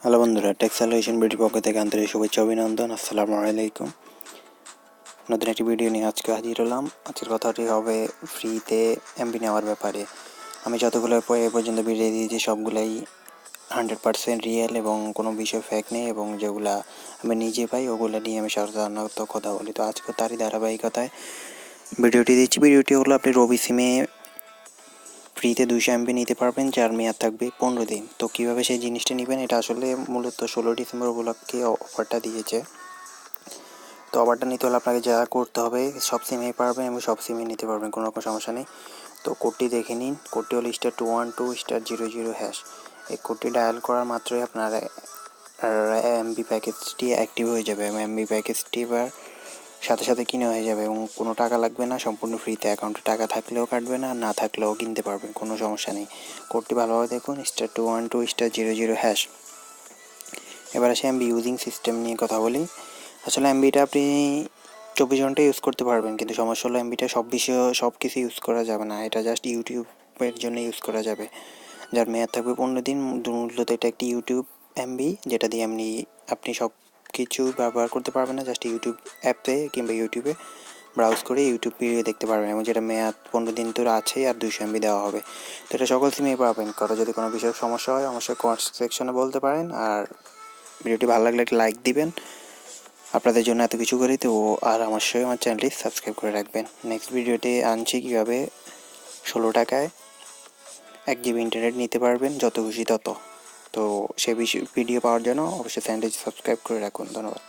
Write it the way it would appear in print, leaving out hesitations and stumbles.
Hello বন্ধুরা, take solution ভিডিওর পক্ষ থেকে আন্তরিক শুভেচ্ছা অভিনন্দন। আসসালামুআলাইকুম। নতুন একটি ভিডিও নিয়ে আজকে হাজির হলাম। আজকের কথাটি হবে ফ্রিতে এমবি নেওয়ার ব্যাপারে। আমি যতগুলো এ পর্যন্ত ভিডিও দিয়েছি সবগুলাই 100% রিয়েল এবং কোনো বিষয় ফেক নেই, এবং যেগুলা আমি নিজে পাই ওগুলো নিয়ে আমি সাধারণত কথা বলি। তো আজকে তারই ধারাবাহিকতায় ভিডিওটি দিচ্ছি। ভিডিওটি হলো আপনি রবি সিমে ফ্রিতে 200 এমবি নিতে পারবেন, যার মেয়াদ থাকবে 15 দিন। তো কীভাবে সেই জিনিসটা নেবেন, এটা আসলে মূলত 16 ডিসেম্বর উপলক্ষে অফারটা দিয়েছে। তো অফারটা নিতে হলে আপনাকে যা করতে হবে, সব সিমেই পারবেন এবং সব সিমে নিতে পারবেন, কোনো রকম সমস্যা নেই। তো কোডটি দেখে নিন। কোডটি হলো *212*00#। এই কোডটি ডায়াল করার মাত্রই আপনার এমবি প্যাকেজটি অ্যাক্টিভ হয়ে যাবে এবং এমবি প্যাকেজটি এবার সাথে সাথে কিনে হয়ে যাবে এবং কোনো টাকা লাগবে না, সম্পূর্ণ ফ্রিতে। অ্যাকাউন্টে টাকা থাকলেও কাটবে না, না থাকলেও কিনতে পারবেন, কোনো সমস্যা নেই। কোডটি ভালোভাবে দেখুন, *212*00#। এবার আসে এমবি ইউজিং সিস্টেম নিয়ে কথা বলি। আসলে এমবিটা আপনি 24 ঘন্টা ইউজ করতে পারবেন, কিন্তু সমস্যা হলো এমবিটা সব কিছু ইউজ করা যাবে না। এটা জাস্ট ইউটিউবের জন্য ইউজ করা যাবে, যার মেয়াদ থাকবে 15 দিন। মূলত এটা একটি ইউটিউব এমবি, যেটা দিয়ে আপনি সব কিছু ব্যবহার করতে পারবেন না, জাস্ট ইউটিউব অ্যাপে কিংবা ইউটিউবে ব্রাউজ করে ইউটিউব ভিডিও দেখতে পারবেন, এবং যেটা মেয়াদ 15 দিন তো আছেই, আর 200 এমবি দেওয়া হবে। তো এটা সকল সিমেই পাবেন। যদি কোনো বিষয়ে সমস্যা হয় অবশ্যই কমেন্ট সেকশনে বলতে পারেন। আর ভিডিওটি ভালো লাগলে একটা লাইক দিবেন। আপনাদের জন্য এত কিছু করি তো, আর অবশ্যই আমার চ্যানেলটি সাবস্ক্রাইব করে রাখবেন। নেক্সট ভিডিওতে আনছি কীভাবে 16 টাকায় 1 জিবি ইন্টারনেট নিতে পারবেন, যত খুশি তত। তো সে ভিডিও পাওয়ার জন্য অবশ্যই চ্যানেলটি সাবস্ক্রাইব করে রাখুন। ধন্যবাদ।